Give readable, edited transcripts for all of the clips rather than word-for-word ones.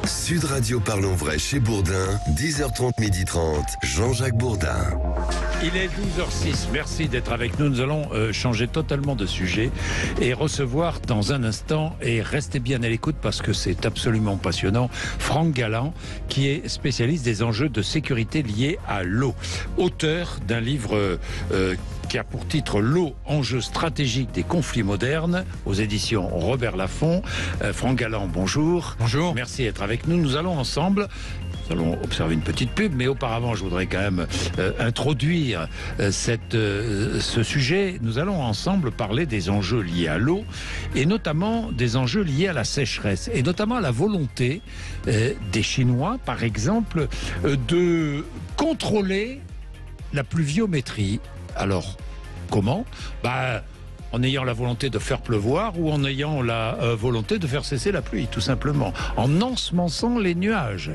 Sud Radio Parlons Vrai chez Bourdin, 10h30, 12h30, Jean-Jacques Bourdin. Il est 12h06, merci d'être avec nous. Nous allons changer totalement de sujet et recevoir dans un instant, et restez bien à l'écoute parce que c'est absolument passionnant, Franck Galland, qui est spécialiste des enjeux de sécurité liés à l'eau. Auteur d'un livre qui a pour titre « L'eau, enjeu stratégique des conflits modernes » aux éditions Robert Laffont. Franck Galland, bonjour. Bonjour. Merci d'être avec nous. Nous allons ensemble... Nous allons observer une petite pub, mais auparavant, je voudrais quand même introduire ce sujet. Nous allons ensemble parler des enjeux liés à l'eau, et notamment des enjeux liés à la sécheresse, et notamment à la volonté des Chinois, par exemple, de contrôler la pluviométrie. Alors, comment ? En ayant la volonté de faire pleuvoir ou en ayant la volonté de faire cesser la pluie, tout simplement. En ensemençant les nuages.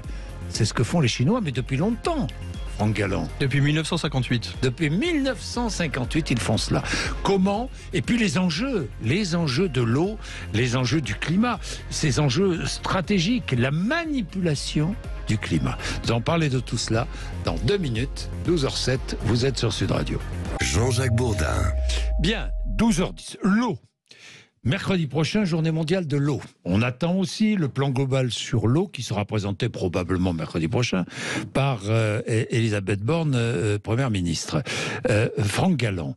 C'est ce que font les Chinois, mais depuis longtemps, Franck Galland. Depuis 1958. Depuis 1958, ils font cela. Comment ? Et puis les enjeux de l'eau, les enjeux du climat, ces enjeux stratégiques, la manipulation du climat. Nous allons parler de tout cela dans 2 minutes, 12h07, vous êtes sur Sud Radio. Jean-Jacques Bourdin. Bien, 12h10, l'eau. Mercredi prochain, journée mondiale de l'eau. On attend aussi le plan global sur l'eau qui sera présenté probablement mercredi prochain par Elisabeth Borne, Première ministre. Franck Galland,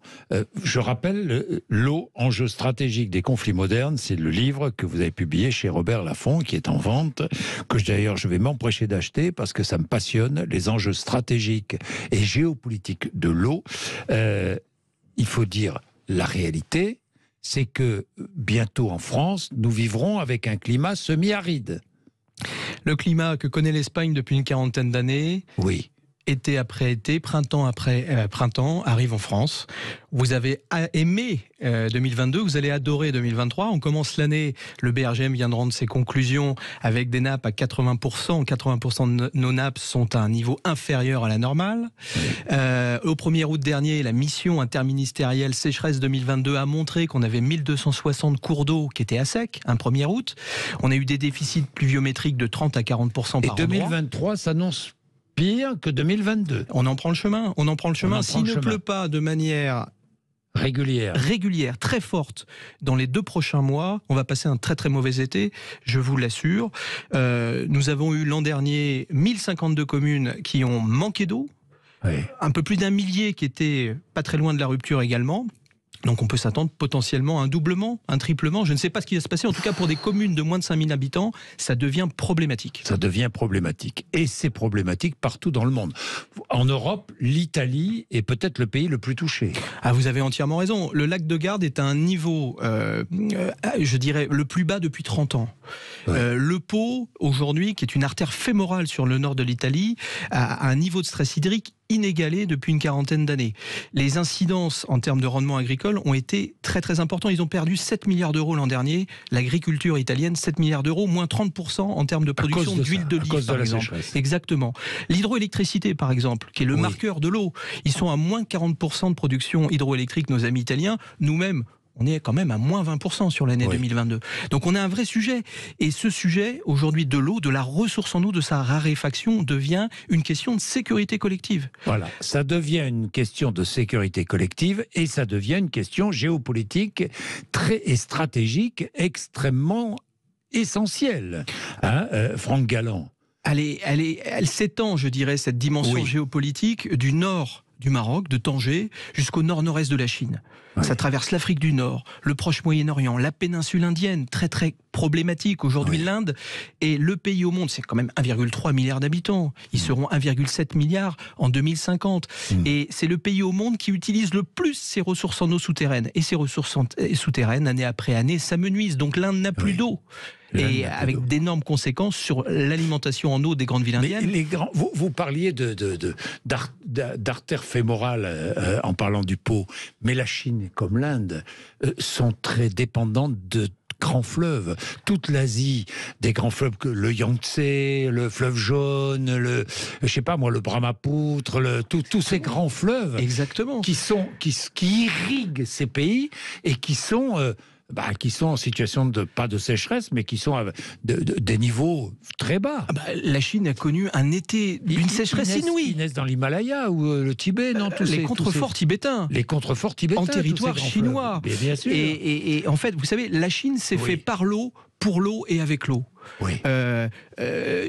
je rappelle, l'eau, enjeu stratégique des conflits modernes, c'est le livre que vous avez publié chez Robert Laffont, qui est en vente, que d'ailleurs je vais m'emprêcher d'acheter parce que ça me passionne, les enjeux stratégiques et géopolitiques de l'eau. Il faut dire la réalité, c'est que bientôt en France, nous vivrons avec un climat semi-aride. Le climat que connaît l'Espagne depuis une 40aine d'années, oui. Été après été, printemps après printemps, arrive en France. Vous avez aimé 2022, vous allez adorer 2023. On commence l'année, le BRGM vient de rendre ses conclusions avec des nappes à 80%. 80% de nos nappes sont à un niveau inférieur à la normale. Oui. Au 1er août dernier, la mission interministérielle sécheresse 2022 a montré qu'on avait 1260 cours d'eau qui étaient à sec, un 1er août. On a eu des déficits pluviométriques de 30 à 40% par endroit. Et 2023 s'annonce pire que 2022. On en prend le chemin. S'il ne pleut pas de manière régulière, très forte, dans les 2 prochains mois, on va passer un très très mauvais été, je vous l'assure. Nous avons eu l'an dernier 1052 communes qui ont manqué d'eau, oui. Un peu plus d'1 millier qui étaient pas très loin de la rupture également. Donc on peut s'attendre potentiellement à un doublement, un triplement. Je ne sais pas ce qui va se passer. En tout cas, pour des communes de moins de 5000 habitants, ça devient problématique. Ça devient problématique. Et c'est problématique partout dans le monde. En Europe, l'Italie est peut-être le pays le plus touché. Ah, vous avez entièrement raison. Le lac de Garde est à un niveau, je dirais, le plus bas depuis 30 ans. Ouais. Le Pô, aujourd'hui, qui est une artère fémorale sur le nord de l'Italie, a un niveau de stress hydrique inégalé depuis une 40aine d'années. Les incidences en termes de rendement agricole ont été très très importants. Ils ont perdu 7 milliards d'euros l'an dernier. L'agriculture italienne, 7 milliards d'euros, moins 30% en termes de production d'huile d'olive, par exemple. Exactement. L'hydroélectricité, par exemple, qui est le marqueur de l'eau. Ils sont à moins 40% de production hydroélectrique, nos amis italiens. Nous-mêmes, on est quand même à moins 20% sur l'année 2022. Donc on a un vrai sujet. Et ce sujet, aujourd'hui, de l'eau, de la ressource en eau, de sa raréfaction, devient une question de sécurité collective. Voilà, ça devient une question de sécurité collective et ça devient une question géopolitique et stratégique extrêmement essentielle. Franck Galland. Elle s'étend, je dirais, cette dimension géopolitique du nord du Maroc, de Tanger, jusqu'au nord-nord-est de la Chine. Ouais. Ça traverse l'Afrique du Nord, le proche Moyen-Orient, la péninsule indienne, très très problématique. Aujourd'hui, l'Inde est le pays au monde, c'est quand même 1,3 milliard d'habitants. Ils seront 1,7 milliard en 2050. Et c'est le pays au monde qui utilise le plus ses ressources en eau souterraine. Et ces ressources souterraines, année après année, s'amenuisses. Donc l'Inde n'a plus d'eau. Et avec d'énormes conséquences sur l'alimentation en eau des grandes villes indiennes. Vous parliez d'artère fémorale en parlant du Pô, mais la Chine comme l'Inde sont très dépendantes de grands fleuves. Toute l'Asie, des grands fleuves, le Yangtze, le fleuve jaune, le Brahmapoutre, tous ces grands fleuves. Exactement. Qui irriguent ces pays et qui sont qui sont en situation pas de sécheresse, mais qui sont à des niveaux très bas. La Chine a connu un été d'une sécheresse inouïe. Ils naissent dans l'Himalaya ou le Tibet, non? Les contreforts tibétains. Les contreforts tibétains. En territoire chinois. Bien sûr. Et en fait, vous savez, la Chine s'est fait par l'eau, pour l'eau et avec l'eau. Oui.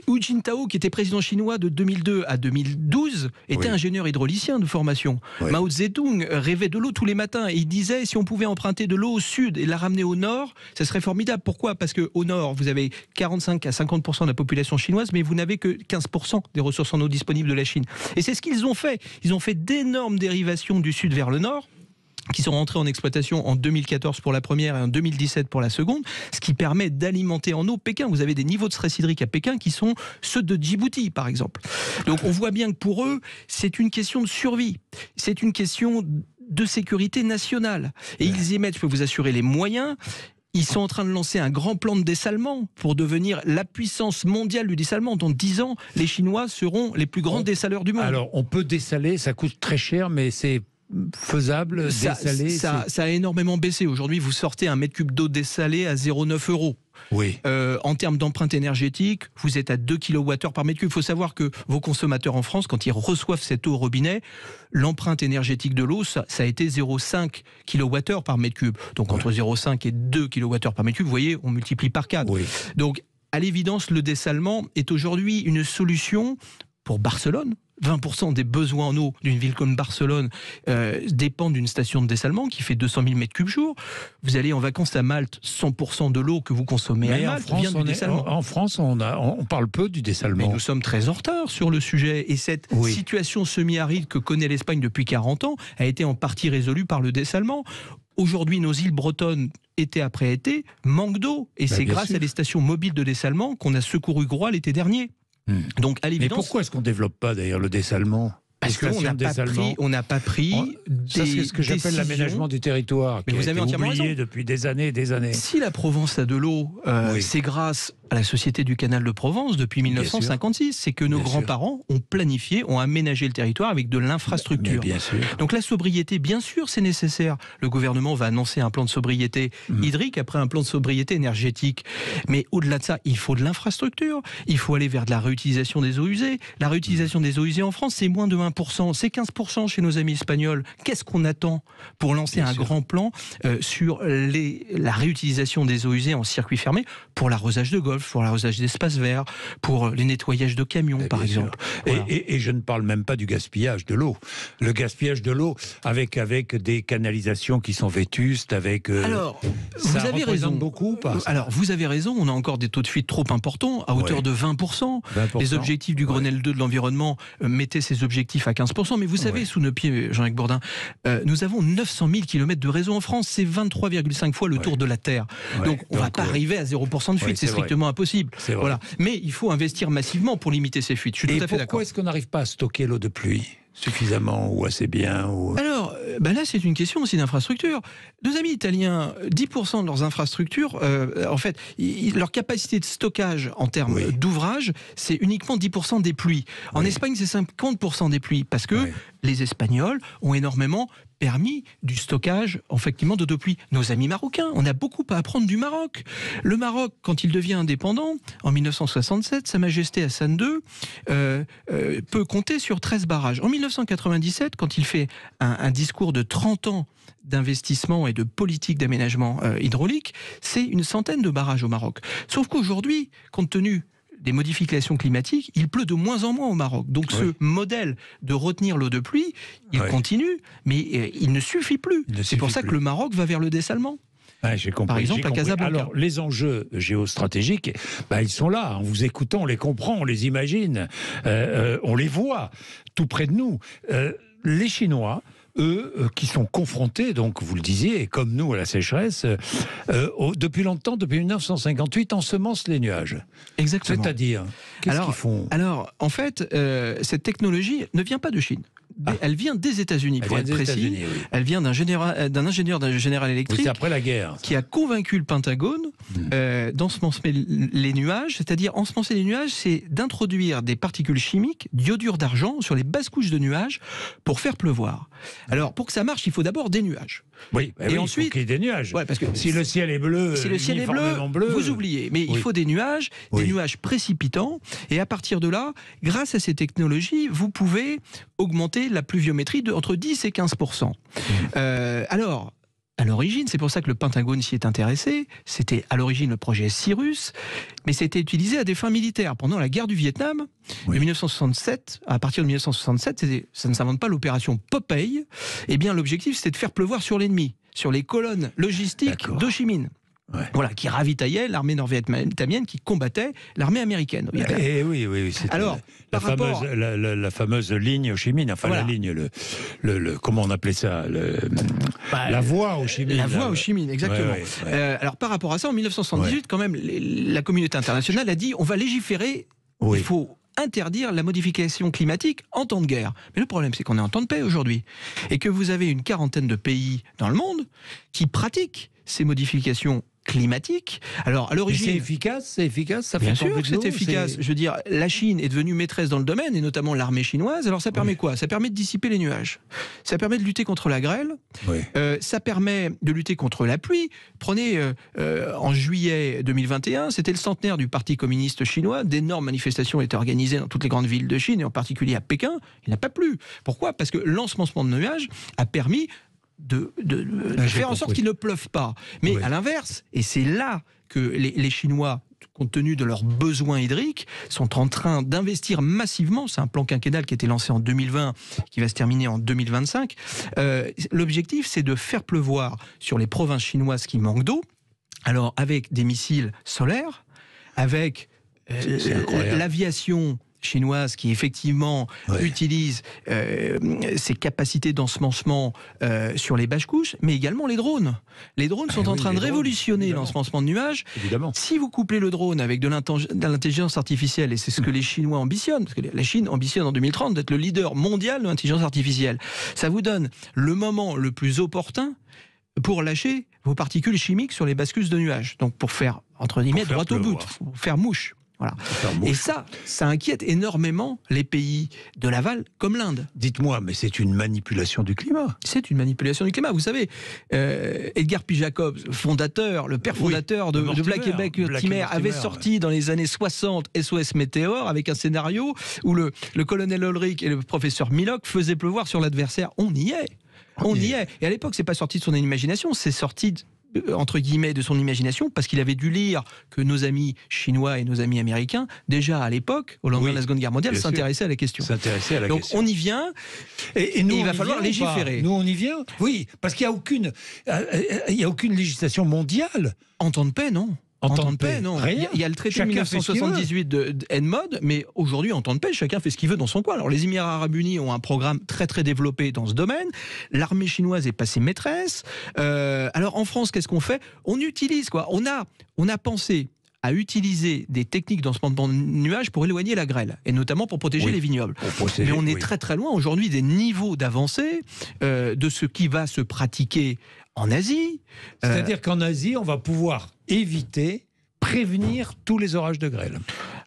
Hu Jintao, qui était président chinois de 2002 à 2012, était ingénieur hydraulicien de formation. Oui. Mao Zedong rêvait de l'eau tous les matins et il disait si on pouvait emprunter de l'eau au sud et la ramener au nord, ça serait formidable. Pourquoi? Parce qu'au nord, vous avez 45 à 50% de la population chinoise, mais vous n'avez que 15% des ressources en eau disponibles de la Chine. Et c'est ce qu'ils ont fait. Ils ont fait d'énormes dérivations du sud vers le nord, qui sont rentrés en exploitation en 2014 pour la première et en 2017 pour la seconde, ce qui permet d'alimenter en eau Pékin. Vous avez des niveaux de stress hydrique à Pékin qui sont ceux de Djibouti, par exemple. Donc on voit bien que pour eux, c'est une question de survie, c'est une question de sécurité nationale. Et ils y mettent, je peux vous assurer, les moyens. Ils sont en train de lancer un grand plan de dessalement pour devenir la puissance mondiale du dessalement. Dans 10 ans, les Chinois seront les plus grands dessaleurs du monde. Alors, on peut dessaler, ça coûte très cher, mais c'est faisable, dessaler. Ça a énormément baissé. Aujourd'hui, vous sortez un mètre cube d'eau dessalée à 0,9 €. Oui. En termes d'empreinte énergétique, vous êtes à 2 kWh par mètre cube. Il faut savoir que vos consommateurs en France, quand ils reçoivent cette eau au robinet, l'empreinte énergétique de l'eau, ça a été 0,5 kWh par mètre cube. Donc entre 0,5 et 2 kWh par mètre cube, vous voyez, on multiplie par 4. Oui. Donc, à l'évidence, le dessalement est aujourd'hui une solution pour Barcelone. 20% des besoins en eau d'une ville comme Barcelone dépendent d'une station de dessalement qui fait 200 000 mètres cubes jour. Vous allez en vacances à Malte, 100% de l'eau que vous consommez à Malte vient du dessalement. En France, on parle peu du dessalement. Mais nous sommes très en retard sur le sujet. Et cette situation semi-aride que connaît l'Espagne depuis 40 ans a été en partie résolue par le dessalement. Aujourd'hui, nos îles bretonnes, été après été, manquent d'eau. Et c'est grâce à des stations mobiles de dessalement qu'on a secouru Groix l'été dernier. Donc, à l'évidence. Mais pourquoi est-ce qu'on ne développe pas d'ailleurs le dessalement? Parce qu'on n'a pas pris ça, c'est ce que j'appelle l'aménagement du territoire, qui vous avez entièrement oublié raison. depuis des années et des années. Si la Provence a de l'eau, c'est grâce à la Société du Canal de Provence depuis 1956. C'est que nos grands-parents ont planifié, ont aménagé le territoire avec de l'infrastructure. Bien sûr. Donc la sobriété, bien sûr, c'est nécessaire. Le gouvernement va annoncer un plan de sobriété hydrique après un plan de sobriété énergétique. Mais au-delà de ça, il faut de l'infrastructure. Il faut aller vers de la réutilisation des eaux usées. La réutilisation des eaux usées en France, c'est moins de 1%. C'est 15% chez nos amis espagnols. Qu'est-ce qu'on attend pour lancer un grand plan sur la réutilisation des eaux usées en circuit fermé pour l'arrosage de golf, pour l'arrosage d'espaces verts, pour les nettoyages de camions, par exemple. Voilà. Et je ne parle même pas du gaspillage de l'eau. Le gaspillage de l'eau avec des canalisations qui sont vétustes, avec... Alors, vous avez raison. Beaucoup, Alors, vous avez raison, on a encore des taux de fuite trop importants, à hauteur de 20%. Les objectifs du Grenelle 2 de l'environnement mettaient ces objectifs à 15%. Mais vous savez, sous nos pieds, Jean-Jacques Bourdin, nous avons 900 000 km de réseau en France. C'est 23,5 fois le tour de la Terre. Donc, on ne va pas arriver à 0% de fuite. C'est strictement impossible. Voilà. Mais il faut investir massivement pour limiter ces fuites. Je suis tout à fait d'accord. Pourquoi est-ce qu'on n'arrive pas à stocker l'eau de pluie suffisamment ou assez bien Alors, là, c'est une question aussi d'infrastructure. Nos amis italiens, 10% de leurs infrastructures, en fait, leur capacité de stockage en termes d'ouvrage, c'est uniquement 10% des pluies. En Espagne, c'est 50% des pluies, parce que les Espagnols ont énormément permis du stockage, effectivement, d'eau de pluie. Nos amis marocains, on a beaucoup à apprendre du Maroc. Le Maroc, quand il devient indépendant, en 1967, Sa Majesté Hassan II peut compter sur 13 barrages. En 1997, quand il fait un discours de 30 ans d'investissement et de politique d'aménagement hydraulique, c'est une centaine de barrages au Maroc. Sauf qu'aujourd'hui, compte tenu des modifications climatiques, il pleut de moins en moins au Maroc. Donc ce modèle de retenir l'eau de pluie, il continue, mais il ne suffit plus. C'est pour ça que le Maroc va vers le dessalement. J'ai compris. Par exemple, à Casablanca. Alors, les enjeux géostratégiques, ils sont là. En vous écoutant, on les comprend, on les imagine, on les voit tout près de nous. Les Chinois, eux, qui sont confrontés, donc vous le disiez, comme nous à la sécheresse, depuis longtemps, depuis 1958, ensemencent les nuages. Exactement. C'est-à-dire, qu'est-ce qu'ils font? Alors, en fait, cette technologie ne vient pas de Chine. Elle vient des États-Unis, pour être précis. Oui. Elle vient d'un ingénieur de General Electric. C'est après la guerre. Qui a convaincu le Pentagone d'ensemencer les nuages. C'est-à-dire, ensemencer les nuages, c'est d'introduire des particules chimiques d'iodure d'argent sur les basses couches de nuages pour faire pleuvoir. Alors, pour que ça marche, il faut d'abord des nuages. Oui, et ensuite, il faut qu'il y ait des nuages. Ouais, parce que si le ciel est bleu, vous oubliez. Mais il faut des nuages précipitants. Et à partir de là, grâce à ces technologies, vous pouvez augmenter la pluviométrie entre 10 et 15%. Alors, à l'origine, c'est pour ça que le Pentagone s'y est intéressé, c'était à l'origine le projet Cyrus, mais c'était utilisé à des fins militaires. Pendant la guerre du Vietnam, de 1967, à partir de 1967, ça ne s'invente pas, l'opération Popeye, eh bien l'objectif c'était de faire pleuvoir sur l'ennemi, sur les colonnes logistiques d'Ho Chi Minh. Ouais. Voilà, qui ravitaillait l'armée nord-vietnamienne qui combattait l'armée américaine. Et oui. Alors, la fameuse ligne Ho Chi Minh, enfin la ligne, comment on appelait ça, la voie Ho Chi Minh. La voie Ho Chi Minh, exactement. Alors par rapport à ça, en 1978, quand même, la communauté internationale a dit on va légiférer, il faut interdire la modification climatique en temps de guerre. Mais le problème, c'est qu'on est en temps de paix aujourd'hui. Et que vous avez une quarantaine de pays dans le monde qui pratiquent ces modifications climatiques. Alors, à l'origine... C'est efficace, ça fait bien sûr que c'est efficace. Je veux dire, la Chine est devenue maîtresse dans le domaine, et notamment l'armée chinoise. Alors, ça permet quoi? Ça permet de dissiper les nuages. Ça permet de lutter contre la grêle. Ça permet de lutter contre la pluie. Prenez, en juillet 2021, c'était le centenaire du Parti communiste chinois. D'énormes manifestations étaient organisées dans toutes les grandes villes de Chine, et en particulier à Pékin. Il n'a pas plu. Pourquoi? Parce que l'ensemencement de nuages a permis de faire en sorte qu'il ne pleuve pas. Mais à l'inverse, et c'est là que les Chinois, compte tenu de leurs besoins hydriques, sont en train d'investir massivement. C'est un plan quinquennal qui a été lancé en 2020, qui va se terminer en 2025. L'objectif, c'est de faire pleuvoir sur les provinces chinoises qui manquent d'eau, alors avec des missiles solaires, avec l'aviation chinoise qui effectivement utilise ses capacités d'ensemencement sur les basses couches, mais également les drones. Les drones sont en train de révolutionner l'ensemencement de nuages. Évidemment. Si vous couplez le drone avec de l'intelligence artificielle, et c'est ce que les Chinois ambitionnent, parce que la Chine ambitionne en 2030 d'être le leader mondial de l'intelligence artificielle, ça vous donne le moment le plus opportun pour lâcher vos particules chimiques sur les basses couches de nuages. Donc pour faire, entre guillemets, droit au but, pour faire mouche. Voilà. Et ça inquiète énormément les pays de l'aval, comme l'Inde. Dites-moi, mais c'est une manipulation du climat. C'est une manipulation du climat. Vous savez, Edgar P. Jacobs, le père fondateur de Black et Mortimer, avait sorti dans les années 60 SOS Météore avec un scénario où le colonel Ulrich et le professeur Milok faisaient pleuvoir sur l'adversaire. On y est. On y est. Et à l'époque, c'est pas sorti de son imagination, c'est sorti entre guillemets de son imagination, parce qu'il avait dû lire que nos amis chinois et nos amis américains, déjà à l'époque, au lendemain de la Seconde Guerre mondiale, s'intéressaient à la question. Donc on y vient, et nous, il va falloir légiférer. Nous on y vient, oui, parce qu'il n'y a aucune législation mondiale. En temps de paix, non. En temps de paix, non. Il y a le traité de 1978 de ENMOD, mais aujourd'hui, en temps de paix, chacun fait ce qu'il veut dans son coin. Alors, les Émirats Arabes Unis ont un programme très très développé dans ce domaine. L'armée chinoise est passée maîtresse. Alors, en France, qu'est-ce qu'on fait? On utilise, quoi. On a pensé à utiliser des techniques d'ensemencement de nuages pour éloigner la grêle, et notamment pour protéger les vignobles. Mais on est très très loin aujourd'hui des niveaux d'avancée de ce qui va se pratiquer en Asie. C'est-à-dire qu'en Asie, on va pouvoir prévenir tous les orages de grêle.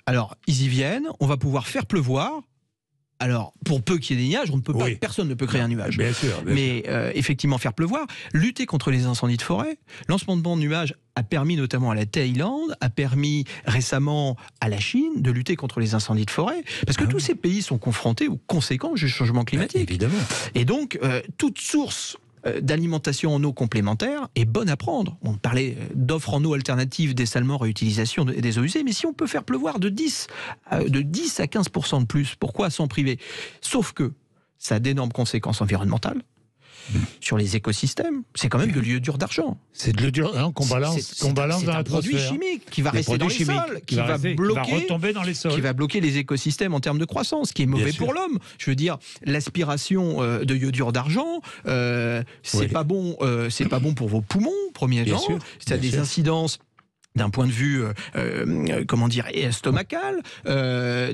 Alors, ils y viennent, on va pouvoir faire pleuvoir. Alors, pour peu qu'il y ait des nuages, personne ne peut créer un nuage. Bien sûr. Mais effectivement, faire pleuvoir, lutter contre les incendies de forêt. L'ensemencement de nuages a permis notamment à la Thaïlande, a permis récemment à la Chine de lutter contre les incendies de forêt. Parce que tous ces pays sont confrontés aux conséquences du changement climatique. Évidemment. Et donc, toute source d'alimentation en eau complémentaire est bonne à prendre. On parlait d'offres en eau alternatives, dessalement, réutilisation des eaux usées, mais si on peut faire pleuvoir de 10 à 15% de plus, pourquoi s'en priver? Sauf que ça a d'énormes conséquences environnementales sur les écosystèmes. C'est quand même de l'iodure d'argent. C'est de l'iodure qu'on balance dans l'atmosphère. C'est un produit chimique qui va rester dans les sols, qui va retomber dans les sols, qui va bloquer les écosystèmes en termes de croissance, qui est mauvais pour l'homme. Je veux dire, l'aspiration de iodure d'argent, c'est pas bon pour vos poumons, premièrement. Ça a des incidences d'un point de vue, estomacal.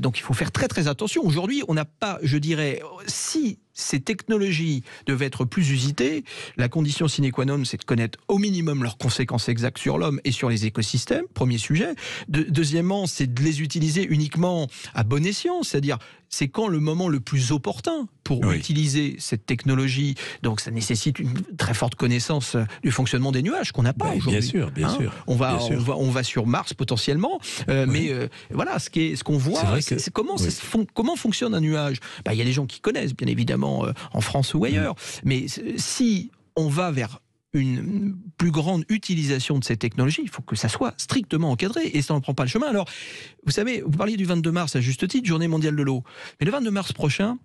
Donc il faut faire très très attention. Aujourd'hui, on n'a pas, je dirais, si ces technologies devaient être plus usitées, la condition sine qua non, c'est de connaître au minimum leurs conséquences exactes sur l'homme et sur les écosystèmes, premier sujet. Deuxièmement, c'est de les utiliser uniquement à bon escient, c'est-à-dire c'est quand le moment le plus opportun pour utiliser cette technologie. Donc ça nécessite une très forte connaissance du fonctionnement des nuages qu'on n'a pas aujourd'hui. Bien sûr. On va sur Mars potentiellement, mais voilà, ce qu'on voit, c'est comment fonctionne un nuage. Il y a des gens qui connaissent, bien évidemment, en France ou ailleurs, mais si on va vers une plus grande utilisation de ces technologies, il faut que ça soit strictement encadré, et ça n'en prend pas le chemin. Alors, vous savez, vous parliez du 22 mars à juste titre, Journée mondiale de l'eau, mais le 22 mars prochain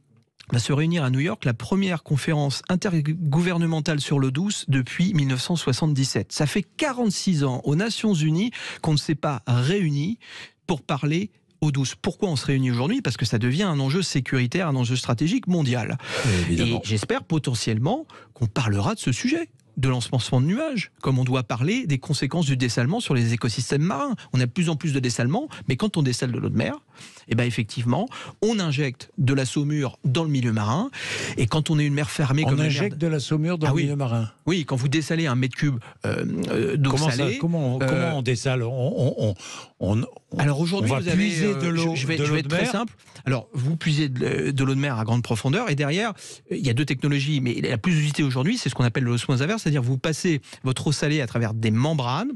va se réunir à New York la première conférence intergouvernementale sur l'eau douce depuis 1977. Ça fait 46 ans aux Nations Unies qu'on ne s'est pas réunis pour parler eau douce. Pourquoi on se réunit aujourd'hui? Parce que ça devient un enjeu sécuritaire, un enjeu stratégique mondial. Et j'espère potentiellement qu'on parlera de ce sujet, de l'ensemencement de nuages, comme on doit parler des conséquences du dessalement sur les écosystèmes marins. On a de plus en plus de dessalement, mais quand on dessale de l'eau de mer, effectivement, on injecte de la saumure dans le milieu marin, et quand on est une mer fermée... On injecte de la saumure dans le milieu marin? Oui, quand vous dessalez un mètre cube d'eau salée... Comment on dessale? Alors aujourd'hui, vous avez puiser de l'eau je vais être très simple. Alors, vous puisez de l'eau de mer à grande profondeur, et derrière, il y a deux technologies, mais la plus utilisée aujourd'hui, c'est ce qu'on appelle l'osmose inverse, c'est-à-dire vous passez votre eau salée à travers des membranes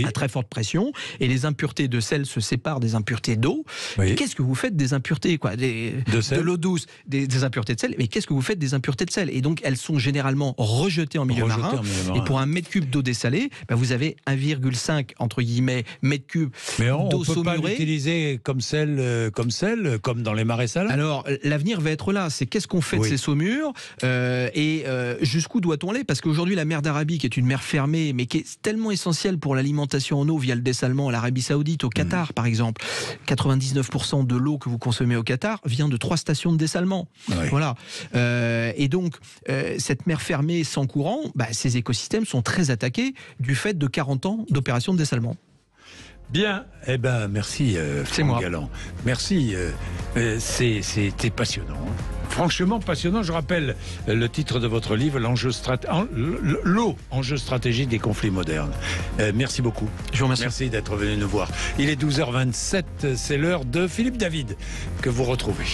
à très forte pression, et les impuretés de sel se séparent des impuretés d'eau. Et qu'est-ce que vous faites des impuretés de l'eau douce, des impuretés de sel? Mais qu'est-ce que vous faites des impuretés de sel? Et donc elles sont généralement rejetées en milieu marin. Et pour un mètre cube d'eau dessalée, vous avez 1,5 entre guillemets mètre cube d'eau saumurée. Mais on ne peut pas l'utiliser comme sel, comme dans les marais salins. Alors l'avenir va être là. C'est qu'est-ce qu'on fait de ces saumures, et jusqu'où doit-on aller? Parce qu'aujourd'hui la mer d'Arabie, qui est une mer fermée, mais qui est tellement essentielle pour l'alimentation en eau via le dessalement à l'Arabie Saoudite, au Qatar par exemple. 99% de l'eau que vous consommez au Qatar vient de 3 stations de dessalement. Voilà. Et donc, cette mer fermée sans courant, ces écosystèmes sont très attaqués du fait de 40 ans d'opérations de dessalement. Bien, merci Franck Galland. Merci, c'était passionnant. Franchement passionnant. Je rappelle le titre de votre livre, l'eau, enjeu stratégique des conflits modernes. Merci beaucoup. Je vous remercie. Merci d'être venu nous voir. Il est 12h27, c'est l'heure de Philippe David que vous retrouvez.